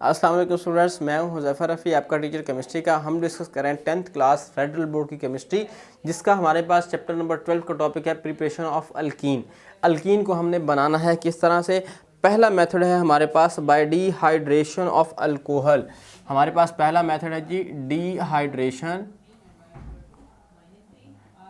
अस्सलाम वालेकुम स्टूडेंट्स, मैं हूं हुज़ैफ़ा रफ़ी, आपका टीचर केमिस्ट्री का। हम डिस्कस करें 10th क्लास फेडरल बोर्ड की केमिस्ट्री, जिसका हमारे पास चैप्टर नंबर 12 का टॉपिक है प्रिपरेशन ऑफ अल्कीन। अल्कीन को हमने बनाना है किस तरह से। पहला मेथड है हमारे पास बाय डिहाइड्रेशन ऑफ अल्कोहल। हमारे पास पहला मेथड है जी डिहाइड्रेशन।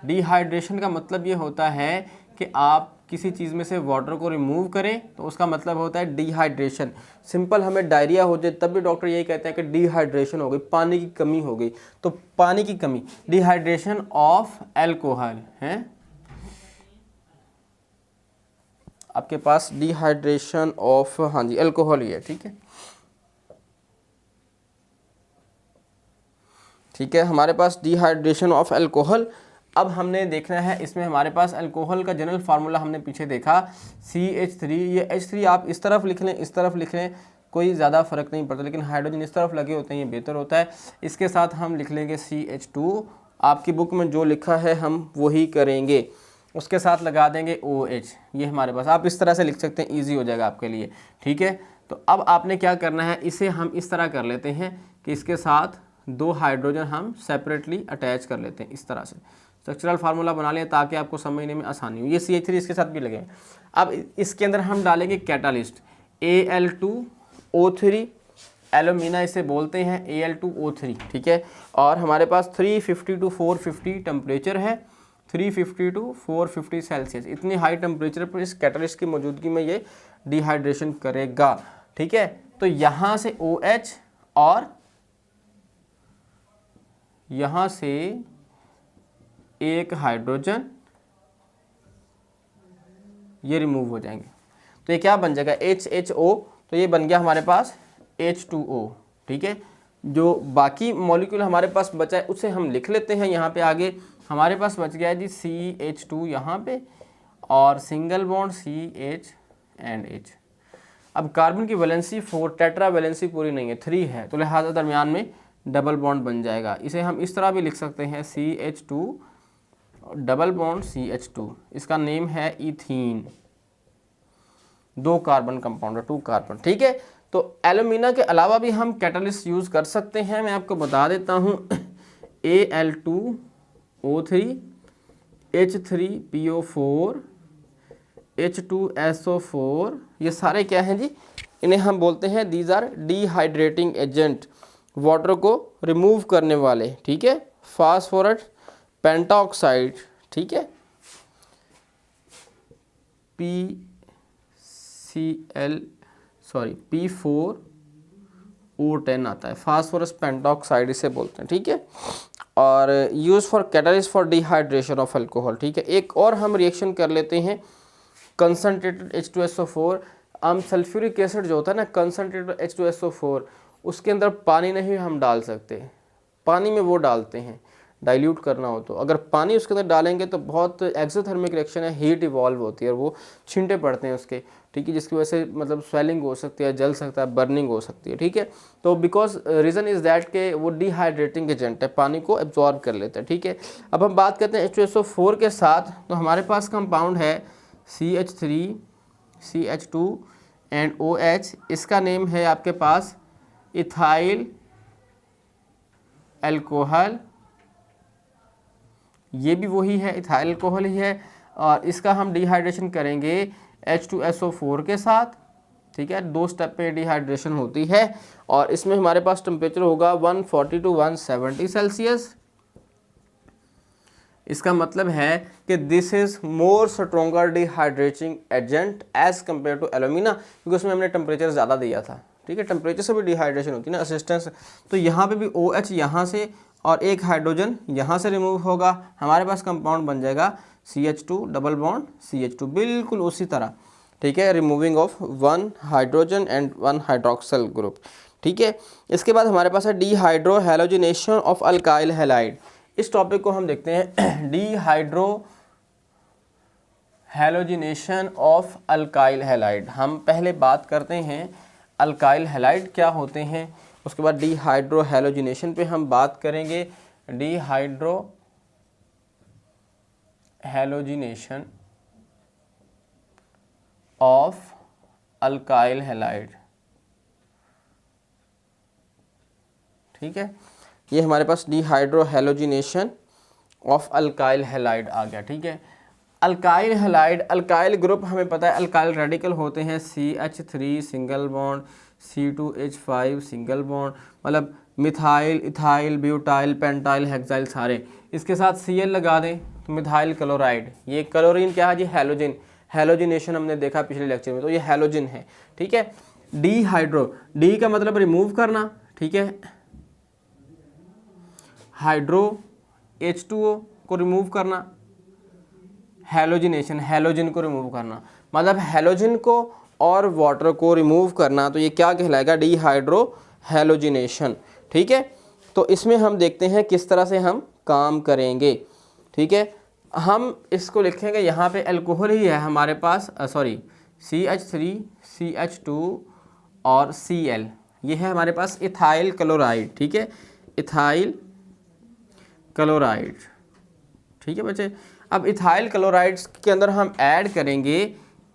डिहाइड्रेशन का मतलब ये होता है कि आप किसी चीज़ में से वाटर को रिमूव करें तो उसका मतलब होता है डिहाइड्रेशन। सिंपल हमें डायरिया हो जाए तब भी डॉक्टर यही कहते हैं कि डिहाइड्रेशन हो गई, पानी की कमी हो गई। तो पानी की कमी, डिहाइड्रेशन ऑफ अल्कोहल है आपके पास, डिहाइड्रेशन ऑफ, हाँ जी, अल्कोहल ही है। ठीक है, ठीक है, हमारे पास डिहाइड्रेशन ऑफ अल्कोहल। अब हमने देखना है इसमें हमारे पास अल्कोहल का जनरल फार्मूला हमने पीछे देखा CH3। ये H3 आप इस तरफ लिख लें, इस तरफ लिख लें, कोई ज़्यादा फर्क नहीं पड़ता, लेकिन हाइड्रोजन इस तरफ लगे होते हैं ये बेहतर होता है। इसके साथ हम लिख लेंगे CH2। आपकी बुक में जो लिखा है हम वही करेंगे, उसके साथ लगा देंगे OH। ये हमारे पास, आप इस तरह से लिख सकते हैं, ईजी हो जाएगा आपके लिए। ठीक है, तो अब आपने क्या करना है, इसे हम इस तरह कर लेते हैं कि इसके साथ दो हाइड्रोजन हम सेपरेटली अटैच कर लेते हैं इस तरह से। स्ट्रक्चरल फार्मूला बना लें ताकि आपको समझने में आसानी हो। ये CH3 इसके साथ भी लगे। अब इसके अंदर हम डालेंगे कैटालिस्ट Al2O3, एल्यूमिना इसे बोलते हैं, Al2O3। ठीक है, और हमारे पास 350 to 450 टेम्परेचर है, 350 to 450 सेल्सियस। इतनी हाई टेम्परेचर पर इस कैटालिस्ट की मौजूदगी में ये डिहाइड्रेशन करेगा। ठीक है, तो यहाँ से OH और यहाँ से एक हाइड्रोजन ये रिमूव हो जाएंगे, तो ये क्या बन जाएगा HHO। तो ये बन गया हमारे पास H2O। ठीक है, जो बाकी मॉलिक्यूल हमारे पास बचा है उसे हम लिख लेते हैं यहाँ पे आगे। हमारे पास बच गया है जी CH2 यहाँ पे, और single bond CH and H। अब कार्बन की वैलेंसी 4, टेट्रा वैलेंसी पूरी नहीं है, 3 है, तो लिहाजा दरमियान में डबल बॉन्ड बन जाएगा। इसे हम इस तरह भी लिख सकते हैं CH2 डबल बॉन्ड CH2। इसका नेम है इथीन। 2 कार्बन कंपाउंड है, 2 कार्बन। ठीक है, तो एल्यूमिना के अलावा भी हम कैटालिस्ट यूज कर सकते हैं, मैं आपको बता देता हूं। Al2O3, H3PO4, H2SO4, ये सारे क्या हैं जी, इन्हें हम बोलते हैं these are dehydrating agent, water को रिमूव करने वाले। ठीक है, फास्फोरस पेंटाऑक्साइड, ठीक है, P4O10 आता है, फास्फोरस पेंटाऑक्साइड इसे बोलते हैं। ठीक है, और use for catalyst for dehydration of alcohol. ठीक है, एक और हम रिएक्शन कर लेते हैं, कंसनट्रेटेड H2SO4। हम सल्फ्यूरिक एसिड जो होता है ना, कंसनट्रेटेड H2SO4, उसके अंदर पानी नहीं हम डाल सकते, पानी में वो डालते हैं डाइल्यूट करना हो तो। अगर पानी उसके अंदर डालेंगे तो बहुत एक्सोथर्मिक रिएक्शन है, हीट इवॉल्व होती है और वो छींटे पड़ते हैं उसके। ठीक है, जिसकी वजह से मतलब स्वेलिंग हो सकती है, जल सकता है, बर्निंग हो सकती है। ठीक है, तो बिकॉज रीज़न इज़ दैट के वो डिहाइड्रेटिंग एजेंट है, पानी को एब्जॉर्ब कर लेता है। ठीक है, अब हम बात करते हैं H2SO4 के साथ, तो हमारे पास कंपाउंड है CH3, CH2 एंड OH। इसका नेम है आपके पास इथाइल अल्कोहल, ये भी वही है, इथाइल अल्कोहल ही है, और इसका हम डिहाइड्रेशन करेंगे H2SO4 के साथ। ठीक है, 2 स्टेप पे डिहाइड्रेशन होती है, और इसमें हमारे पास टेम्परेचर होगा 140 to 170 सेल्सियस। इसका मतलब है कि this is more stronger dehydrating agent as compare to alumina, क्योंकि उसमें हमने टेम्परेचर ज़्यादा दिया था। ठीक है, टेम्परेचर से भी डिहाइड्रेशन होती है ना, असिस्टेंस। तो यहाँ पे भी OH यहाँ से और एक हाइड्रोजन यहाँ से रिमूव होगा, हमारे पास कंपाउंड बन जाएगा CH2 डबल बॉन्ड CH2, बिल्कुल उसी तरह। ठीक है, removing of 1 hydrogen and 1 hydroxyl group. ठीक है, इसके बाद हमारे पास है dehydro halogenation of alkyl halide. इस टॉपिक को हम देखते हैं, dehydro halogenation of alkyl halide. हम पहले बात करते हैं अल्काइल हैलाइड क्या होते हैं, उसके बाद डिहाइड्रो हैलोजिनेशन पे हम बात करेंगे। Dehydrohalogenation of alkyl halide. ठीक है। ये हमारे पास dehydrohalogenation of alkyl halide आ गया, ठीक है। अल्काइल हैलाइड, अल्काइल ग्रुप हमें पता है अल्काइल रेडिकल होते हैं CH3 single bond, C2H5 single bond, मतलब methyl, ethyl, butyl, pentyl, hexyl सारे। इसके साथ Cl लगा दें तो मिथाइल क्लोराइड। ये क्लोरीन क्या है जी? हैलोजिन। हैलोजिनेशन हमने देखा पिछले लेक्चर में, तो ये हैलोजिन है, ठीक है। डिहाइड्रो, डी का मतलब रिमूव करना, ठीक है। हाइड्रो H2O को रिमूव करना, हैलोजिनेशन, हैलोजिन को रिमूव करना, मतलब हैलोजिन को और वाटर को रिमूव करना, तो ये क्या कहलाएगा? डिहाइड्रो हैलोजिनेशन, ठीक है। तो इसमें हम देखते हैं किस तरह से हम काम करेंगे, ठीक है। हम इसको लिखेंगे, यहाँ पे अल्कोहल ही है हमारे पास, सॉरी CH3, CH2 और Cl, ये है हमारे पास इथाइल क्लोराइड, ठीक है, इथाइल क्लोराइड, ठीक है बच्चे। अब इथाइल क्लोराइड्स के अंदर हम ऐड करेंगे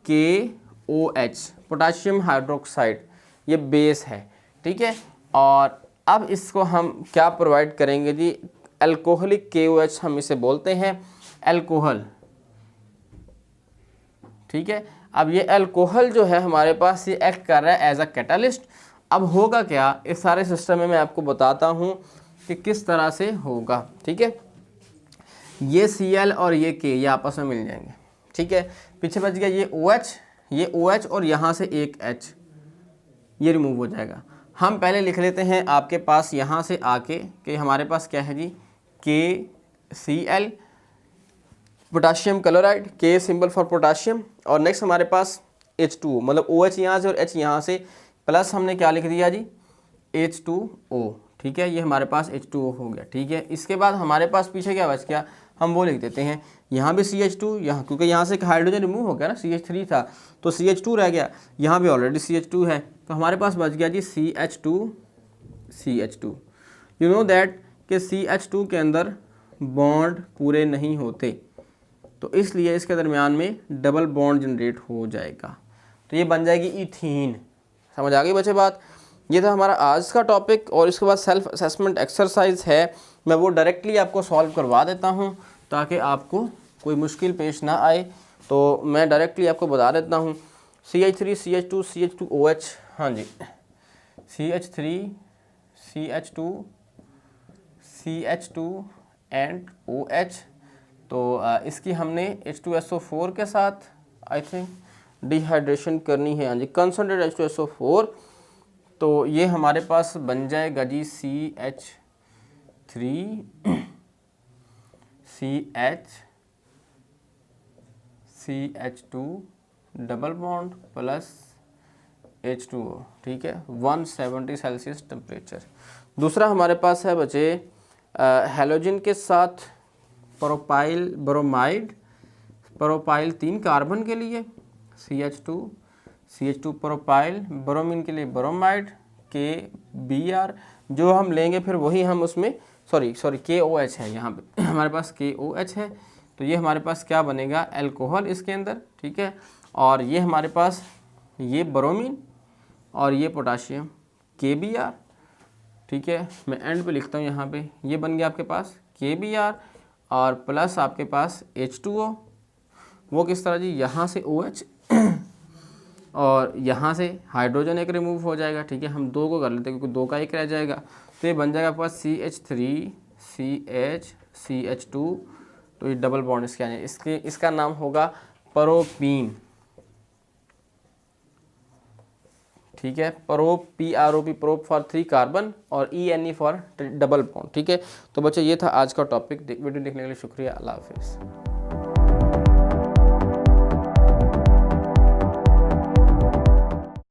KOH, पोटाशियम हाइड्रोक्साइड, ये बेस है, ठीक है। और अब इसको हम क्या प्रोवाइड करेंगे जी? अल्कोहलिक KOH हम इसे बोलते हैं, अल्कोहल, ठीक है। अब ये अल्कोहल जो है हमारे पास, ये एक्ट कर रहा है एज अ कैटालिस्ट। अब होगा क्या, इस सारे सिस्टम में मैं आपको बताता हूँ कि किस तरह से होगा, ठीक है। ये Cl और ये K ये आपस में मिल जाएंगे, ठीक है। पीछे बच गया ये OH और यहाँ से एक H, ये रिमूव हो जाएगा। हम पहले लिख लेते हैं आपके पास यहाँ से आके कि हमारे पास क्या है जी? KCl, potassium chloride, K symbol for potassium, और नेक्स्ट हमारे पास H2O, मतलब OH यहाँ से और H यहाँ से, प्लस हमने क्या लिख दिया जी? H2O, ठीक है। ये हमारे पास H2O हो गया, ठीक है। इसके बाद हमारे पास पीछे क्या बच गया? हम वो लिख देते हैं, यहाँ भी CH2, यहाँ क्योंकि यहाँ से हाइड्रोजन रिमूव हो गया ना, CH3 था तो CH2 रह गया, यहाँ भी ऑलरेडी CH2 है, तो हमारे पास बच गया जी CH2। यू नो दैट कि CH2 के अंदर बॉन्ड पूरे नहीं होते, तो इसलिए इसके दरमियान में डबल बॉन्ड जनरेट हो जाएगा, तो ये बन जाएगी इथीन। समझ आ गई बच्चे बात? ये था हमारा आज का टॉपिक, और इसके बाद सेल्फ असेसमेंट एक्सरसाइज है, मैं वो डायरेक्टली आपको सॉल्व करवा देता हूँ ताकि आपको कोई मुश्किल पेश ना आए। तो मैं डायरेक्टली आपको बता देता हूँ, CH3 CH2 CH2OH, हाँ जी, CH3 CH2 CH2 and OH, तो इसकी हमने H2SO4 के साथ आई थिंक डिहाइड्रेशन करनी है, हाँ जी, कंसनट्रेट H2SO4, तो ये हमारे पास बन जाएगा जी CH3 CH2 double bond plus H2O, ठीक है, 170 सेल्सियस टेम्परेचर। दूसरा हमारे पास है बचे हैलोजन के साथ प्रोपाइल ब्रोमाइड, प्रोपाइल 3 कार्बन के लिए, CH2 प्रोपाइल, ब्रोमीन के लिए ब्रोमाइड, KBr, जो हम लेंगे फिर वही हम उसमें सॉरी KOH है, यहाँ पे हमारे पास KOH है, तो ये हमारे पास क्या बनेगा? अल्कोहल इसके अंदर, ठीक है। और ये हमारे पास ये ब्रोमीन और ये पोटाशियम KBr, ठीक है। मैं एंड पे लिखता हूँ यहाँ पे, ये बन गया आपके पास KBr और प्लस आपके पास H2O, वो किस तरह जी? यहाँ से OH और यहाँ से हाइड्रोजन एक रिमूव हो जाएगा, ठीक है। हम 2 को कर लेते हैं क्योंकि 2 का एक रह जाएगा, तो ये बन जाएगा आपके पास CH3 CH2, तो ये डबल बॉन्ड इसका नाम होगा प्रोपीन, ठीक है। PROP प्रोप फॉर 3 कार्बन और ENE फॉर डबल बॉन्ड, ठीक है। तो बच्चे ये था आज का टॉपिक। वीडियो देखने के लिए शुक्रिया, अल्लाह हाफिज़।